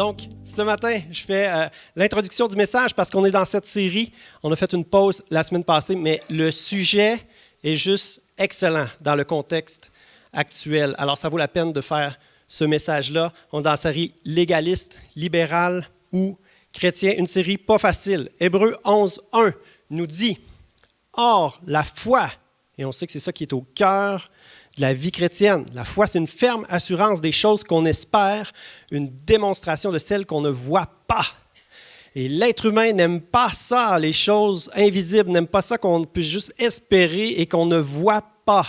Donc, ce matin, je fais l'introduction du message parce qu'on est dans cette série. On a fait une pause la semaine passée, mais le sujet est juste excellent dans le contexte actuel. Alors, ça vaut la peine de faire ce message-là. On est dans la série légaliste, libérale ou chrétien, une série pas facile. Hébreux 11:1 nous dit « Or, la foi », et on sait que c'est ça qui est au cœur de la vie chrétienne. La foi, c'est une ferme assurance des choses qu'on espère, une démonstration de celles qu'on ne voit pas. Et l'être humain n'aime pas ça, les choses invisibles, n'aime pas ça qu'on puisse juste espérer et qu'on ne voit pas.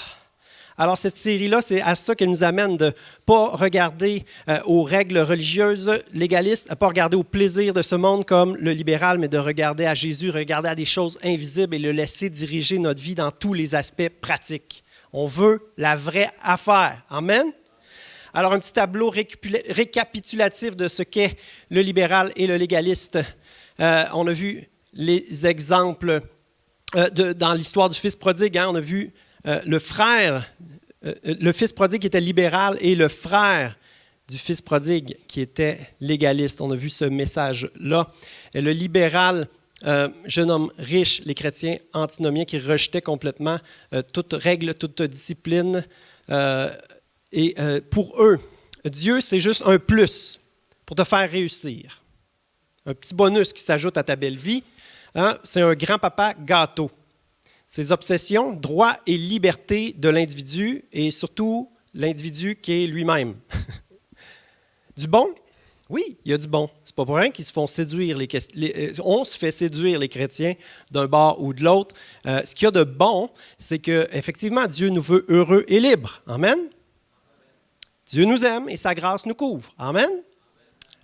Alors cette série-là, c'est à ça qu'elle nous amène, de ne pas regarder aux règles religieuses légalistes, à ne pas regarder au plaisir de ce monde comme le libéral, mais de regarder à Jésus, regarder à des choses invisibles et le laisser diriger notre vie dans tous les aspects pratiques. On veut la vraie affaire. Amen? Alors, un petit tableau récapitulatif de ce qu'est le libéral et le légaliste. On a vu les exemples dans l'histoire du fils prodigue. On a vu le frère, le fils prodigue qui était libéral et le frère du fils prodigue qui était légaliste. On a vu ce message-là. Et le libéral, jeune homme riche, les chrétiens antinomiens qui rejetaient complètement toute règle, toute discipline. Pour eux, Dieu, c'est juste un plus pour te faire réussir. Un petit bonus qui s'ajoute à ta belle vie. C'est un grand-papa gâteau. Ses obsessions, droit et liberté de l'individu et surtout l'individu qui est lui-même. Du bon? Oui, il y a du bon. C'est pas pour rien qu'ils se font séduire. On se fait séduire, les chrétiens, d'un bord ou de l'autre. Ce qu'il y a de bon, c'est qu'effectivement, Dieu nous veut heureux et libres. Amen? Dieu nous aime et sa grâce nous couvre. Amen?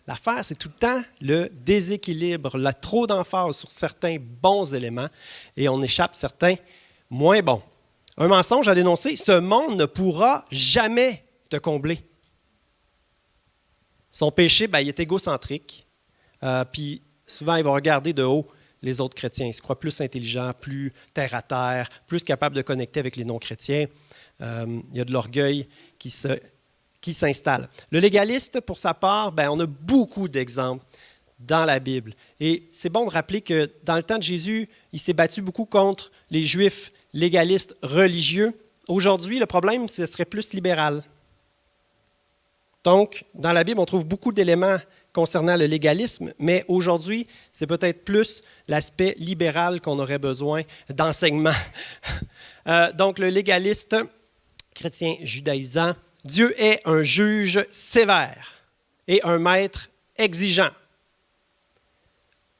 L'affaire, c'est tout le temps le déséquilibre, la trop d'emphase sur certains bons éléments et on échappe certains moins bons. Un mensonge à dénoncer, ce monde ne pourra jamais te combler. Son péché, il est égocentrique. Puis souvent, il va regarder de haut les autres chrétiens. Il se croit plus intelligent, plus terre-à-terre, plus capable de connecter avec les non-chrétiens. Il y a de l'orgueil qui s'installe. Le légaliste, pour sa part, on a beaucoup d'exemples dans la Bible. Et c'est bon de rappeler que dans le temps de Jésus, il s'est battu beaucoup contre les Juifs légalistes religieux. Aujourd'hui, le problème, ce serait plus libéral. Donc, dans la Bible, on trouve beaucoup d'éléments concernant le légalisme, mais aujourd'hui, c'est peut-être plus l'aspect libéral qu'on aurait besoin d'enseignement. Donc, le légaliste chrétien judaïsant, Dieu est un juge sévère et un maître exigeant.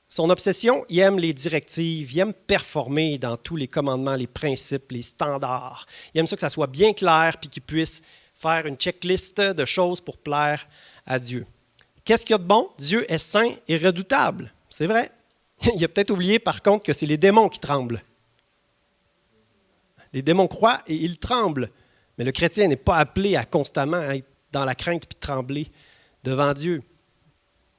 Son obsession, il aime les directives, il aime performer dans tous les commandements, les principes, les standards. Il aime ça que ça soit bien clair puis qu'il puisse faire une checklist de choses pour plaire à Dieu. Qu'est-ce qu'il y a de bon? Dieu est saint et redoutable. C'est vrai. Il a peut-être oublié par contre que c'est les démons qui tremblent. Les démons croient et ils tremblent. Mais le chrétien n'est pas appelé à constamment être dans la crainte et trembler devant Dieu.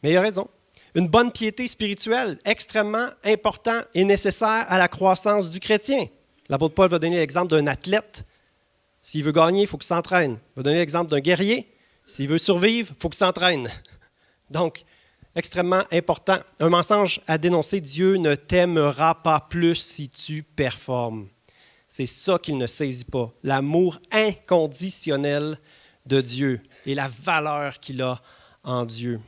Mais il a raison. Une bonne piété spirituelle, extrêmement important et nécessaire à la croissance du chrétien. L'apôtre Paul va donner l'exemple d'un athlète. S'il veut gagner, il faut qu'il s'entraîne. Il va donner l'exemple d'un guerrier. S'il veut survivre, il faut qu'il s'entraîne. Donc, extrêmement important. Un mensonge à dénoncer, Dieu ne t'aimera pas plus si tu performes. C'est ça qu'il ne saisit pas, l'amour inconditionnel de Dieu et la valeur qu'il a en Dieu.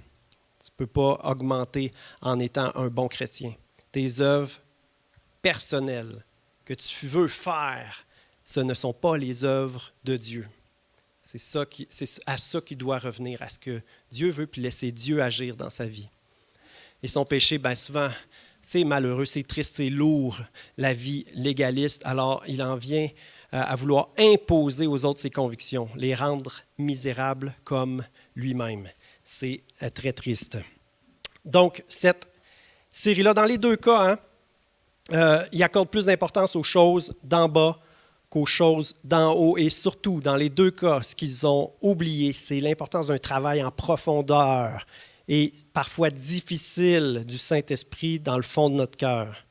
Tu ne peux pas augmenter en étant un bon chrétien. Tes œuvres personnelles que tu veux faire, ce ne sont pas les œuvres de Dieu. C'est à ça qu'il doit revenir, à ce que Dieu veut, puis laisser Dieu agir dans sa vie. Et son péché, souvent, c'est malheureux, c'est triste, c'est lourd, la vie légaliste. Alors, il en vient à vouloir imposer aux autres ses convictions, les rendre misérables comme lui-même. C'est très triste. Donc, cette série-là, dans les deux cas, il accorde plus d'importance aux choses d'en bas qu'aux choses d'en haut. Et surtout, dans les deux cas, ce qu'ils ont oublié, c'est l'importance d'un travail en profondeur et parfois difficile du Saint-Esprit dans le fond de notre cœur.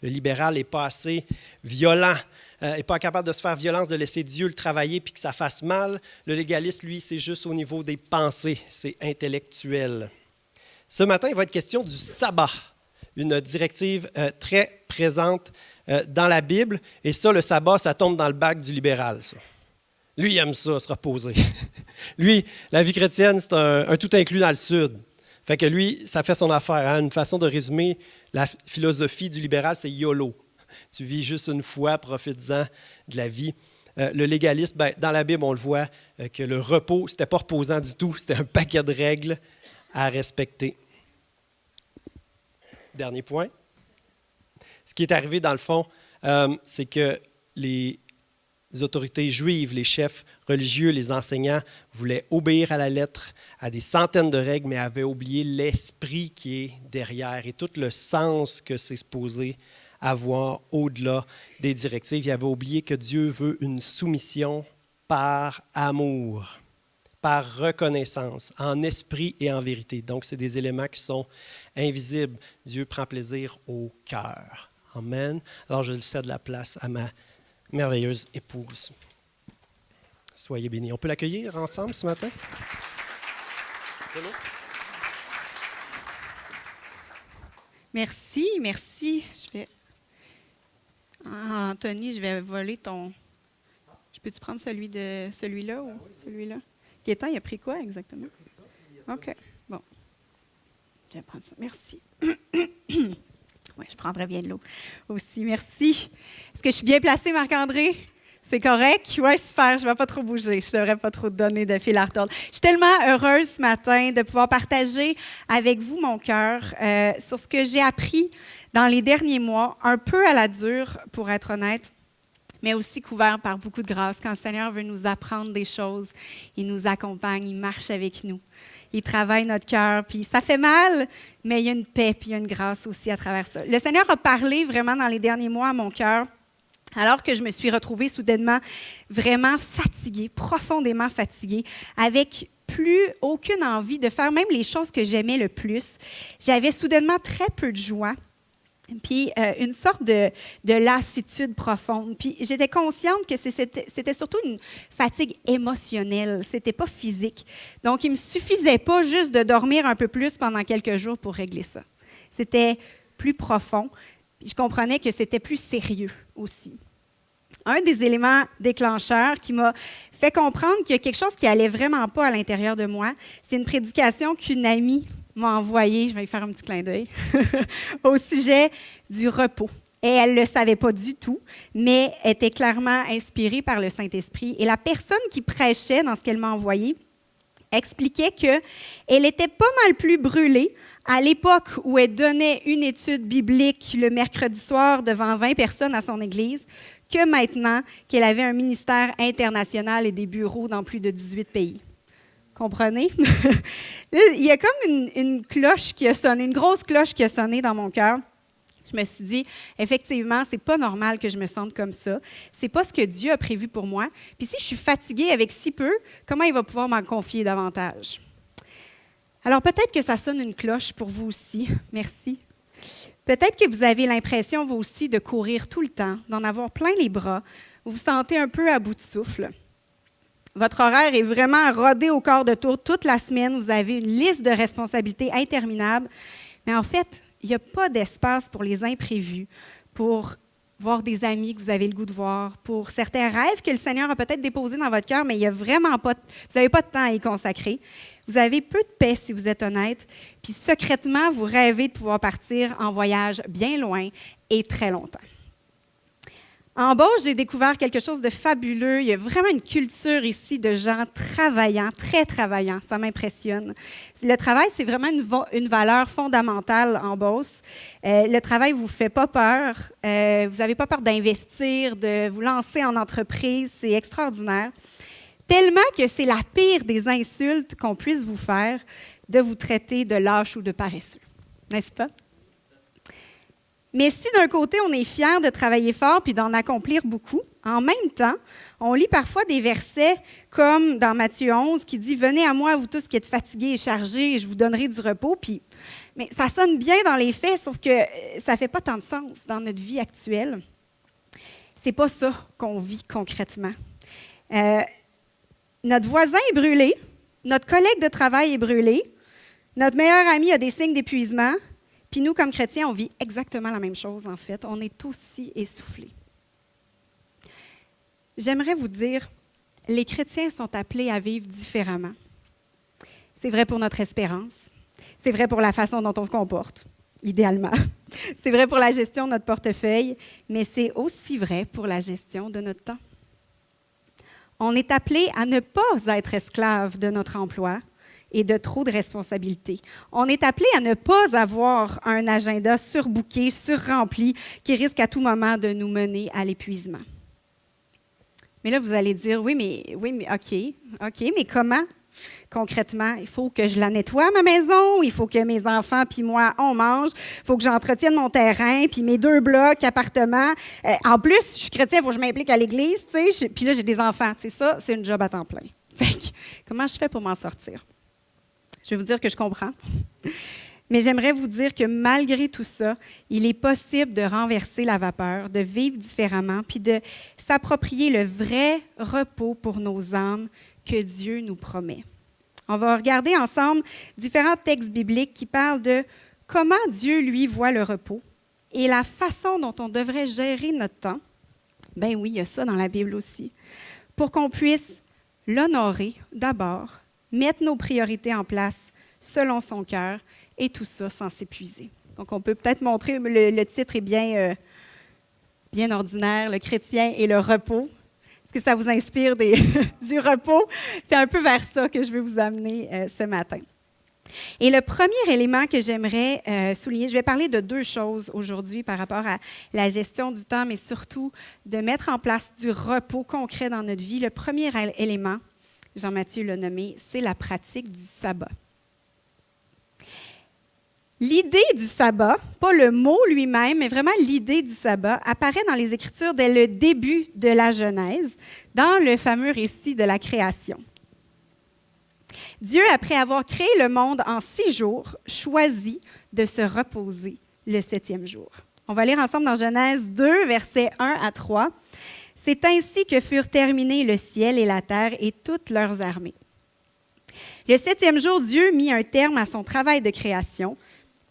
Le libéral n'est pas assez violent, n'est pas capable de se faire violence, de laisser Dieu le travailler puis que ça fasse mal. Le légaliste, lui, c'est juste au niveau des pensées, c'est intellectuel. Ce matin, il va être question du sabbat, une directive très présente dans la Bible. Et ça, le sabbat, ça tombe dans le bac du libéral, ça. Lui, il aime ça, se reposer. Lui, la vie chrétienne, c'est un tout inclus dans le Sud. Fait que lui, ça fait son affaire. Hein? Une façon de résumer la philosophie du libéral, c'est YOLO. Tu vis juste une fois, profites-en de la vie. Le légaliste, dans la Bible, on le voit, que le repos, c'était pas reposant du tout, c'était un paquet de règles à respecter. Dernier point. Ce qui est arrivé, dans le fond, c'est que les autorités juives, les chefs religieux, les enseignants voulaient obéir à la lettre à des centaines de règles, mais avaient oublié l'esprit qui est derrière et tout le sens que c'est supposé avoir au-delà des directives. Ils avaient oublié que Dieu veut une soumission par amour, par reconnaissance, en esprit et en vérité. Donc, c'est des éléments qui sont invisibles. Dieu prend plaisir au cœur. Amen. Alors, je cède la place à ma merveilleuse épouse. Soyez bénis. On peut l'accueillir ensemble ce matin? Merci, merci. Anthony, je vais voler ton... Peux-tu prendre celui-là ou celui-là? Gaétan, il a pris quoi exactement? OK, bon. Je vais prendre ça. Merci. Oui, je prendrai bien de l'eau aussi. Merci. Est-ce que je suis bien placée, Marc-André? C'est correct? Oui, super. Je ne vais pas trop bouger. Je ne devrais pas trop te donner de fil à retordre. Je suis tellement heureuse ce matin de pouvoir partager avec vous mon cœur sur ce que j'ai appris dans les derniers mois, un peu à la dure, pour être honnête, mais aussi couvert par beaucoup de grâce. Quand le Seigneur veut nous apprendre des choses, il nous accompagne, il marche avec nous. Il travaille notre cœur, puis ça fait mal, mais il y a une paix, puis il y a une grâce aussi à travers ça. Le Seigneur a parlé vraiment dans les derniers mois à mon cœur, alors que je me suis retrouvée soudainement vraiment fatiguée, profondément fatiguée, avec plus aucune envie de faire même les choses que j'aimais le plus. J'avais soudainement très peu de joie, puis une sorte de lassitude profonde. Puis j'étais consciente que c'était surtout une fatigue émotionnelle, c'était pas physique. Donc, il ne me suffisait pas juste de dormir un peu plus pendant quelques jours pour régler ça. C'était plus profond. Puis je comprenais que c'était plus sérieux aussi. Un des éléments déclencheurs qui m'a fait comprendre qu'il y a quelque chose qui allait vraiment pas à l'intérieur de moi, c'est une prédication qu'une amie m'a envoyée, je vais y faire un petit clin d'œil, au sujet du repos. Et elle ne le savait pas du tout, mais était clairement inspirée par le Saint-Esprit. Et la personne qui prêchait dans ce qu'elle m'a envoyé expliquait qu'elle était pas mal plus brûlée à l'époque où elle donnait une étude biblique le mercredi soir devant 20 personnes à son église, que maintenant qu'elle avait un ministère international et des bureaux dans plus de 18 pays. Comprenez? Il y a comme une cloche qui a sonné, une grosse cloche qui a sonné dans mon cœur. Je me suis dit, effectivement, c'est pas normal que je me sente comme ça. C'est pas ce que Dieu a prévu pour moi. Puis si je suis fatiguée avec si peu, comment il va pouvoir m'en confier davantage? Alors peut-être que ça sonne une cloche pour vous aussi. Merci. Peut-être que vous avez l'impression, vous aussi, de courir tout le temps, d'en avoir plein les bras. Vous vous sentez un peu à bout de souffle. Votre horaire est vraiment rodé au quart de tour toute la semaine. Vous avez une liste de responsabilités interminable. Mais en fait, il n'y a pas d'espace pour les imprévus, pour voir des amis que vous avez le goût de voir, pour certains rêves que le Seigneur a peut-être déposés dans votre cœur, mais il y a vraiment pas, vous n'avez pas de temps à y consacrer. Vous avez peu de paix, si vous êtes honnête. Puis secrètement, vous rêvez de pouvoir partir en voyage bien loin et très longtemps. En Beauce, j'ai découvert quelque chose de fabuleux. Il y a vraiment une culture ici de gens travaillants, très travaillants. Ça m'impressionne. Le travail, c'est vraiment une valeur fondamentale en Beauce. Le travail ne vous fait pas peur. Vous n'avez pas peur d'investir, de vous lancer en entreprise. C'est extraordinaire. Tellement que c'est la pire des insultes qu'on puisse vous faire de vous traiter de lâche ou de paresseux. N'est-ce pas? Mais si d'un côté, on est fier de travailler fort puis d'en accomplir beaucoup, en même temps, on lit parfois des versets comme dans Matthieu 11 qui dit « Venez à moi, vous tous qui êtes fatigués et chargés, et je vous donnerai du repos. » Mais ça sonne bien dans les faits, sauf que ça ne fait pas tant de sens dans notre vie actuelle. C'est pas ça qu'on vit concrètement. Notre voisin est brûlé, notre collègue de travail est brûlé, Notre meilleur ami a des signes d'épuisement, puis nous, comme chrétiens, on vit exactement la même chose, en fait. On est aussi essoufflés. J'aimerais vous dire, les chrétiens sont appelés à vivre différemment. C'est vrai pour notre espérance. C'est vrai pour la façon dont on se comporte, idéalement. C'est vrai pour la gestion de notre portefeuille, mais c'est aussi vrai pour la gestion de notre temps. On est appelé à ne pas être esclave de notre emploi et de trop de responsabilités. On est appelé à ne pas avoir un agenda surbooké, surrempli, qui risque à tout moment de nous mener à l'épuisement. Mais là, vous allez dire, oui, mais OK, mais comment? Concrètement, il faut que je la nettoie, ma maison, il faut que mes enfants puis moi, on mange, il faut que j'entretienne mon terrain, puis mes 2 blocs, appartements. En plus, je suis chrétien, il faut que je m'implique à l'église, tu sais, puis là, j'ai des enfants. Tu sais, ça, c'est une job à temps plein. Fait que, comment je fais pour m'en sortir? Je vais vous dire que je comprends. Mais j'aimerais vous dire que malgré tout ça, il est possible de renverser la vapeur, de vivre différemment, puis de s'approprier le vrai repos pour nos âmes que Dieu nous promet. On va regarder ensemble différents textes bibliques qui parlent de comment Dieu, lui, voit le repos et la façon dont on devrait gérer notre temps. Ben oui, il y a ça dans la Bible aussi. Pour qu'on puisse l'honorer d'abord, mettre nos priorités en place selon son cœur, et tout ça sans s'épuiser. Donc, on peut peut-être montrer, le titre est bien ordinaire, le chrétien et le repos. Est-ce que ça vous inspire du repos? C'est un peu vers ça que je vais vous amener ce matin. Et le premier élément que j'aimerais souligner, je vais parler de 2 choses aujourd'hui par rapport à la gestion du temps, mais surtout de mettre en place du repos concret dans notre vie. Le premier élément, Jean-Mathieu l'a nommé, c'est la pratique du sabbat. L'idée du sabbat, pas le mot lui-même, mais vraiment l'idée du sabbat, apparaît dans les Écritures dès le début de la Genèse, dans le fameux récit de la création. Dieu, après avoir créé le monde en 6 jours, choisit de se reposer le 7e jour. On va lire ensemble dans Genèse 2, versets 1 à 3. « C'est ainsi que furent terminés le ciel et la terre et toutes leurs armées. Le 7e jour, Dieu mit un terme à son travail de création.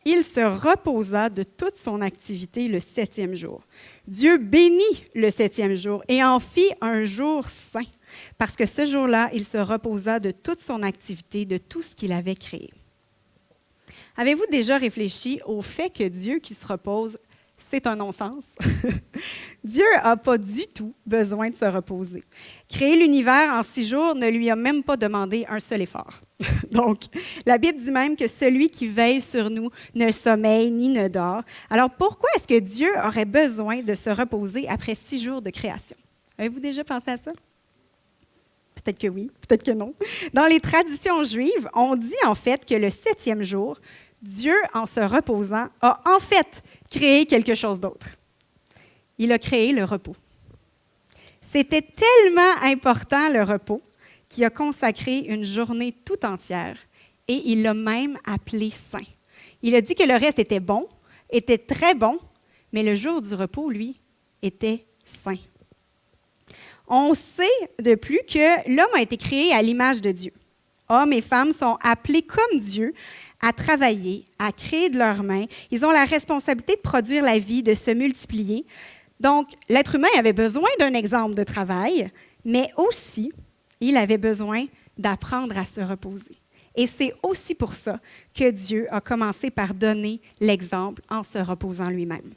Il se reposa de toute son activité le 7e jour. Dieu bénit le 7e jour et en fit un jour saint, parce que ce jour-là, il se reposa de toute son activité, de tout ce qu'il avait créé. » Avez-vous déjà réfléchi au fait que Dieu qui se repose, c'est un non-sens? Dieu n'a pas du tout besoin de se reposer. Créer l'univers en 6 jours ne lui a même pas demandé un seul effort. Donc, la Bible dit même que celui qui veille sur nous ne sommeille ni ne dort. Alors, pourquoi est-ce que Dieu aurait besoin de se reposer après 6 jours de création? Avez-vous déjà pensé à ça? Peut-être que oui, peut-être que non. Dans les traditions juives, on dit en fait que le 7e jour, Dieu, en se reposant, a en fait créé quelque chose d'autre. Il a créé le repos. C'était tellement important, le repos, qu'il a consacré une journée tout entière et il l'a même appelé saint. Il a dit que le reste était bon, était très bon, mais le jour du repos, lui, était saint. On sait de plus que l'homme a été créé à l'image de Dieu. Hommes et femmes sont appelés comme Dieu à travailler, à créer de leurs mains. Ils ont la responsabilité de produire la vie, de se multiplier. Donc, l'être humain avait besoin d'un exemple de travail, mais aussi, il avait besoin d'apprendre à se reposer. Et c'est aussi pour ça que Dieu a commencé par donner l'exemple en se reposant lui-même.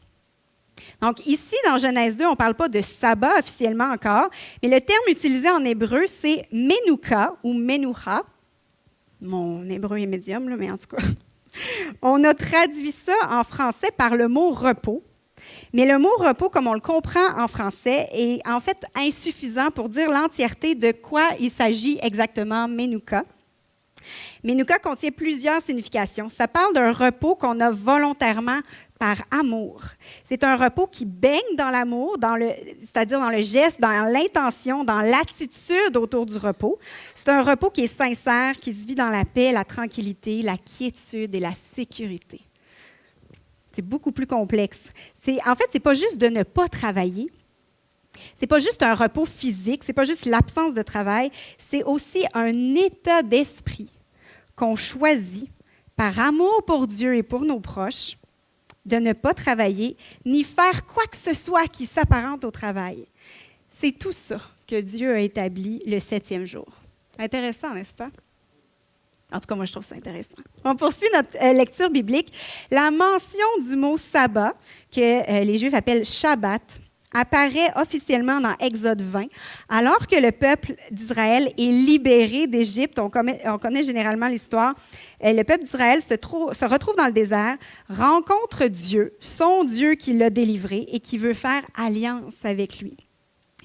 Donc, ici, dans Genèse 2, on ne parle pas de sabbat officiellement encore, mais le terme utilisé en hébreu, c'est menuka ou menuha. Mon hébreu est médium, là, mais en tout cas, on a traduit ça en français par le mot repos. Mais le mot repos, comme on le comprend en français, est en fait insuffisant pour dire l'entièreté de quoi il s'agit exactement, menuka. Menuka contient plusieurs significations. Ça parle d'un repos qu'on a volontairement par amour. C'est un repos qui baigne dans l'amour, c'est-à-dire dans le geste, dans l'intention, dans l'attitude autour du repos. C'est un repos qui est sincère, qui se vit dans la paix, la tranquillité, la quiétude et la sécurité. C'est beaucoup plus complexe. En fait, ce n'est pas juste de ne pas travailler. Ce n'est pas juste un repos physique, ce n'est pas juste l'absence de travail, c'est aussi un état d'esprit qu'on choisit par amour pour Dieu et pour nos proches, de ne pas travailler ni faire quoi que ce soit qui s'apparente au travail. C'est tout ça que Dieu a établi le 7e jour. Intéressant, n'est-ce pas? En tout cas, moi, je trouve ça intéressant. On poursuit notre lecture biblique. La mention du mot sabbat, que les Juifs appellent Shabbat, apparaît officiellement dans Exode 20, alors que le peuple d'Israël est libéré d'Égypte. On connaît généralement l'histoire. Le peuple d'Israël se retrouve dans le désert, rencontre Dieu, son Dieu qui l'a délivré et qui veut faire alliance avec lui.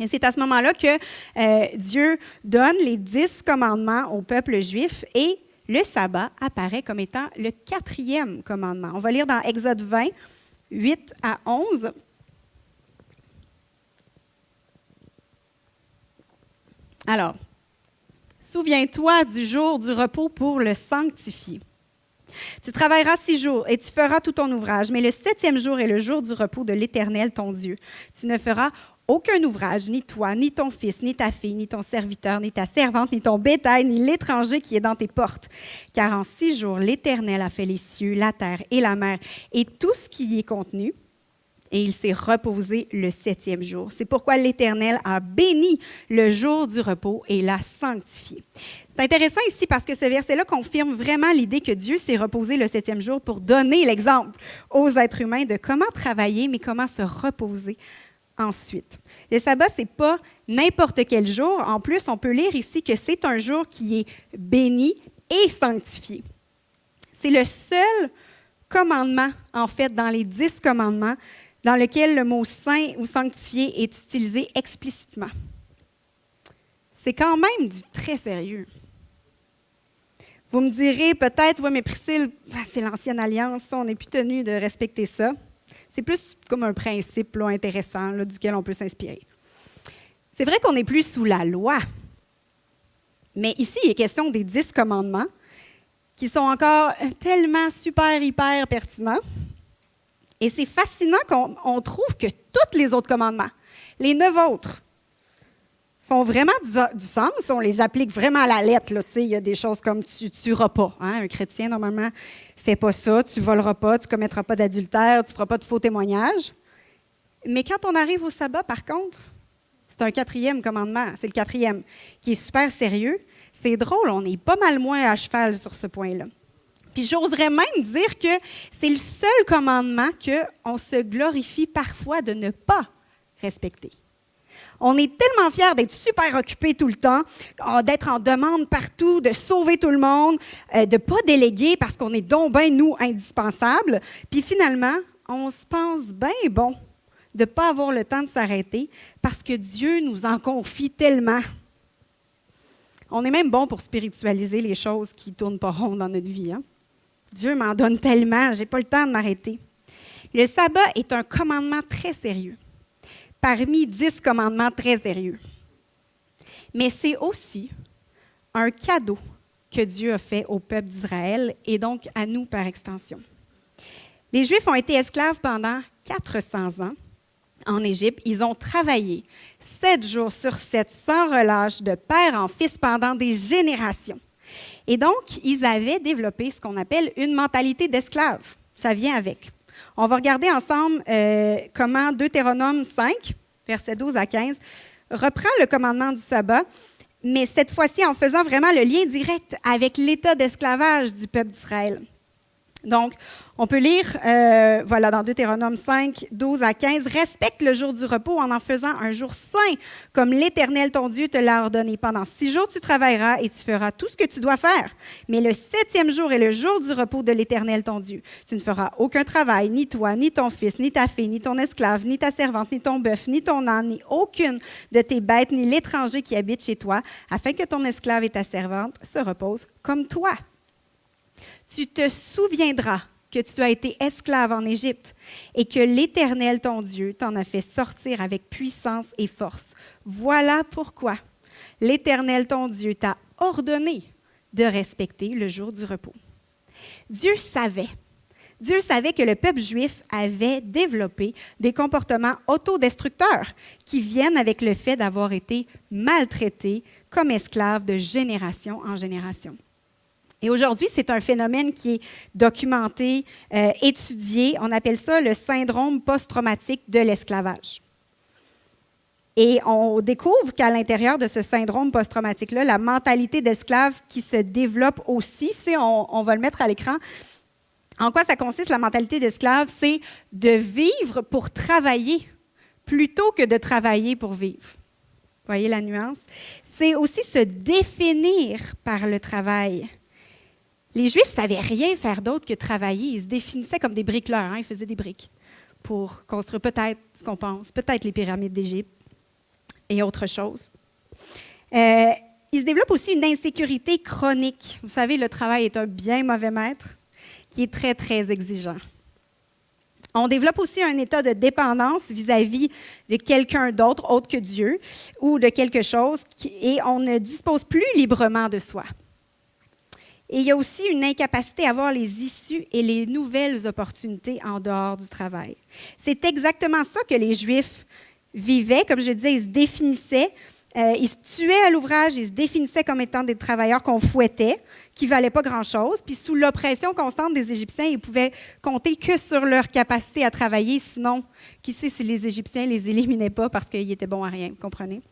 Et c'est à ce moment-là que Dieu donne les 10 commandements au peuple juif et le sabbat apparaît comme étant le 4e commandement. On va lire dans Exode 20, 8 à 11. Alors, souviens-toi du jour du repos pour le sanctifier. Tu travailleras 6 jours et tu feras tout ton ouvrage, mais le 7e jour est le jour du repos de l'Éternel, ton Dieu. Tu ne feras aucun ouvrage, ni toi, ni ton fils, ni ta fille, ni ton serviteur, ni ta servante, ni ton bétail, ni l'étranger qui est dans tes portes. Car en 6 jours, l'Éternel a fait les cieux, la terre et la mer, et tout ce qui y est contenu, et il s'est reposé le 7e jour. C'est pourquoi l'Éternel a béni le jour du repos et l'a sanctifié. C'est intéressant ici parce que ce verset-là confirme vraiment l'idée que Dieu s'est reposé le 7e jour pour donner l'exemple aux êtres humains de comment travailler, mais comment se reposer ensuite. Le sabbat, ce n'est pas n'importe quel jour. En plus, on peut lire ici que c'est un jour qui est béni et sanctifié. C'est le seul commandement, en fait, dans les 10 commandements, dans lequel le mot saint ou sanctifié est utilisé explicitement. C'est quand même du très sérieux. Vous me direz peut-être, oui, mais Priscille, c'est l'ancienne alliance, on n'est plus tenu de respecter ça. C'est plus comme un principe là, intéressant là, duquel on peut s'inspirer. C'est vrai qu'on n'est plus sous la loi, mais ici, il est question des 10 commandements qui sont encore tellement super, hyper pertinents. Et c'est fascinant qu'on trouve que tous les autres commandements, les 9 autres, font vraiment du sens. On les applique vraiment à la lettre. Il y a des choses comme tu ne tueras pas. Hein? Un chrétien, normalement, ne fait pas ça. Tu ne voleras pas, tu ne commettras pas d'adultère, tu ne feras pas de faux témoignages. Mais quand on arrive au sabbat, par contre, c'est un 4e commandement. C'est le 4e qui est super sérieux. C'est drôle, on est pas mal moins à cheval sur ce point-là. Puis j'oserais même dire que c'est le seul commandement qu'on se glorifie parfois de ne pas respecter. On est tellement fiers d'être super occupés tout le temps, d'être en demande partout, de sauver tout le monde, de ne pas déléguer parce qu'on est donc bien, nous, indispensables. Puis finalement, on se pense bien bon de ne pas avoir le temps de s'arrêter parce que Dieu nous en confie tellement. On est même bon pour spiritualiser les choses qui ne tournent pas rond dans notre vie. Hein? Dieu m'en donne tellement, je n'ai pas le temps de m'arrêter. Le sabbat est un commandement très sérieux, parmi 10 commandements très sérieux. Mais c'est aussi un cadeau que Dieu a fait au peuple d'Israël et donc à nous par extension. Les Juifs ont été esclaves pendant 400 ans en Égypte. Ils ont travaillé 7 jours sur 7 sans relâche de père en fils pendant des générations. Et donc, ils avaient développé ce qu'on appelle une mentalité d'esclave. Ça vient avec. On va regarder ensemble comment Deutéronome 5, versets 12 à 15, reprend le commandement du sabbat, mais cette fois-ci en faisant vraiment le lien direct avec l'état d'esclavage du peuple d'Israël. Donc, on peut lire, dans Deutéronome 5, 12 à 15, « Respecte le jour du repos en faisant un jour saint, comme l'Éternel ton Dieu te l'a ordonné. Pendant 6 jours, tu travailleras et tu feras tout ce que tu dois faire. Mais le 7e jour est le jour du repos de l'Éternel ton Dieu. Tu ne feras aucun travail, ni toi, ni ton fils, ni ta fille, ni ton esclave, ni ta servante, ni ton bœuf, ni ton âne, ni aucune de tes bêtes, ni l'étranger qui habite chez toi, afin que ton esclave et ta servante se reposent comme toi. Tu te souviendras que tu as été esclave en Égypte et que l'Éternel, ton Dieu, t'en a fait sortir avec puissance et force. Voilà pourquoi l'Éternel, ton Dieu, t'a ordonné de respecter le jour du repos. » Dieu savait que le peuple juif avait développé des comportements autodestructeurs qui viennent avec le fait d'avoir été maltraités comme esclaves de génération en génération. Et aujourd'hui, c'est un phénomène qui est documenté, étudié. On appelle ça le syndrome post-traumatique de l'esclavage. Et on découvre qu'à l'intérieur de ce syndrome post-traumatique-là, la mentalité d'esclave qui se développe aussi, on va le mettre à l'écran. En quoi ça consiste, la mentalité d'esclave? C'est de vivre pour travailler plutôt que de travailler pour vivre. Voyez la nuance? C'est aussi se définir par le travail. Les Juifs ne savaient rien faire d'autre que travailler. Ils se définissaient comme des bricoleurs. Ils faisaient des briques pour construire peut-être ce qu'on pense, peut-être les pyramides d'Égypte et autre chose. Il se développe aussi une insécurité chronique. Vous savez, le travail est un bien mauvais maître qui est très, très exigeant. On développe aussi un état de dépendance vis-à-vis de quelqu'un d'autre, autre que Dieu, ou de quelque chose, et on ne dispose plus librement de soi. Et il y a aussi une incapacité à voir les issues et les nouvelles opportunités en dehors du travail. C'est exactement ça que les Juifs vivaient. Comme je disais, ils se définissaient, ils se tuaient à l'ouvrage, ils se définissaient comme étant des travailleurs qu'on fouettait, qui ne valaient pas grand-chose. Puis sous l'oppression constante des Égyptiens, ils pouvaient compter que sur leur capacité à travailler. Sinon, qui sait si les Égyptiens ne les éliminaient pas parce qu'ils étaient bons à rien, vous comprenez?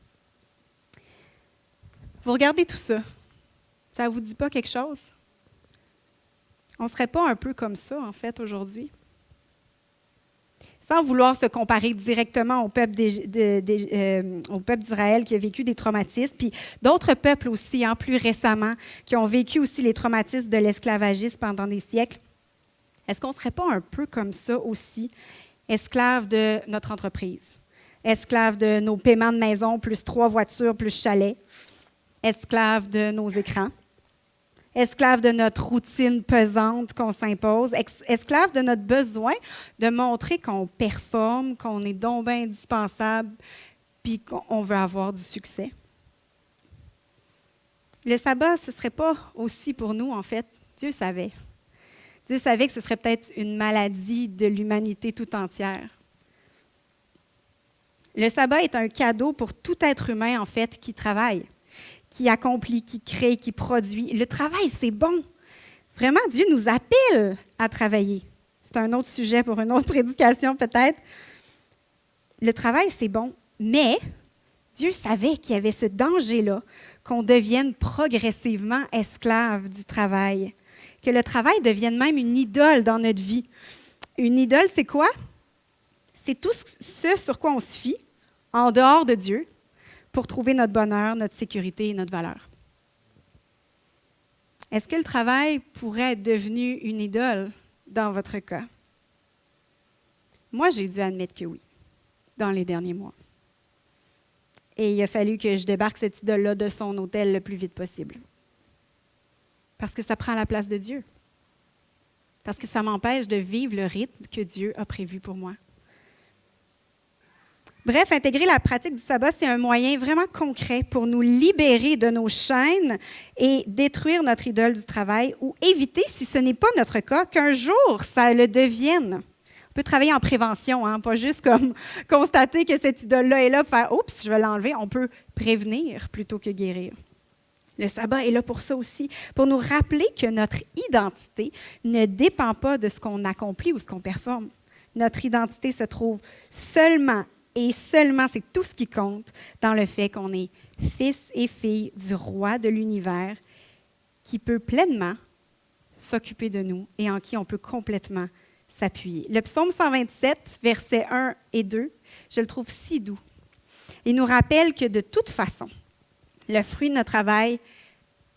Vous regardez tout ça. Ça ne vous dit pas quelque chose? On ne serait pas un peu comme ça, en fait, aujourd'hui? Sans vouloir se comparer directement au peuple d'Israël qui a vécu des traumatismes, puis d'autres peuples aussi, plus récemment, qui ont vécu aussi les traumatismes de l'esclavagisme pendant des siècles. Est-ce qu'on ne serait pas un peu comme ça aussi, esclaves de notre entreprise, esclaves de nos paiements de maison, plus 3 voitures, plus chalet, esclaves de nos écrans, esclaves de notre routine pesante qu'on s'impose, esclaves de notre besoin de montrer qu'on performe, qu'on est donc bien indispensable, puis qu'on veut avoir du succès. Le sabbat, ce ne serait pas aussi pour nous, en fait. Dieu savait. Dieu savait que ce serait peut-être une maladie de l'humanité tout entière. Le sabbat est un cadeau pour tout être humain, en fait, qui travaille, qui accomplit, qui crée, qui produit. Le travail, c'est bon. Vraiment, Dieu nous appelle à travailler. C'est un autre sujet pour une autre prédication, peut-être. Le travail, c'est bon, mais Dieu savait qu'il y avait ce danger-là, qu'on devienne progressivement esclave du travail, que le travail devienne même une idole dans notre vie. Une idole, c'est quoi? C'est tout ce sur quoi on se fie, en dehors de Dieu, pour trouver notre bonheur, notre sécurité et notre valeur. Est-ce que le travail pourrait être devenu une idole dans votre cas? Moi, j'ai dû admettre que oui, dans les derniers mois. Et il a fallu que je débarque cette idole-là de son autel le plus vite possible. Parce que ça prend la place de Dieu. Parce que ça m'empêche de vivre le rythme que Dieu a prévu pour moi. Bref, intégrer la pratique du sabbat, c'est un moyen vraiment concret pour nous libérer de nos chaînes et détruire notre idole du travail ou éviter, si ce n'est pas notre cas, qu'un jour, ça le devienne. On peut travailler en prévention, pas juste comme constater que cette idole-là est là, faire « Oups, je vais l'enlever ». On peut prévenir plutôt que guérir. Le sabbat est là pour ça aussi, pour nous rappeler que notre identité ne dépend pas de ce qu'on accomplit ou ce qu'on performe. Notre identité se trouve seulement et seulement, c'est tout ce qui compte, dans le fait qu'on est fils et fille du roi de l'univers qui peut pleinement s'occuper de nous et en qui on peut complètement s'appuyer. Le psaume 127, versets 1 et 2, je le trouve si doux. Il nous rappelle que de toute façon, le fruit de notre travail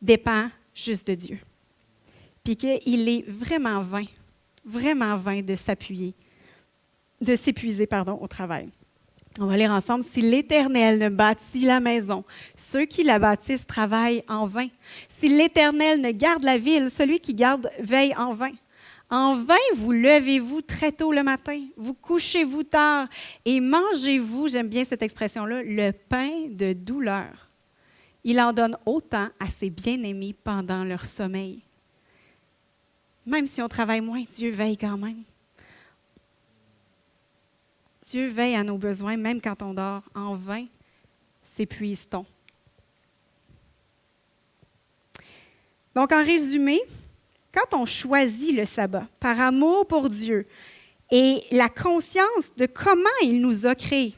dépend juste de Dieu. Puis qu'il est vraiment vain de s'épuiser au travail. On va lire ensemble. Si l'Éternel ne bâtit la maison, ceux qui la bâtissent travaillent en vain. Si l'Éternel ne garde la ville, celui qui garde veille en vain. En vain, vous levez-vous très tôt le matin, vous couchez-vous tard et mangez-vous, j'aime bien cette expression-là, le pain de douleur. Il en donne autant à ses bien-aimés pendant leur sommeil. Même si on travaille moins, Dieu veille quand même. Dieu veille à nos besoins, même quand on dort. En vain, s'épuise-t-on. Donc, en résumé, quand on choisit le sabbat par amour pour Dieu et la conscience de comment il nous a créés,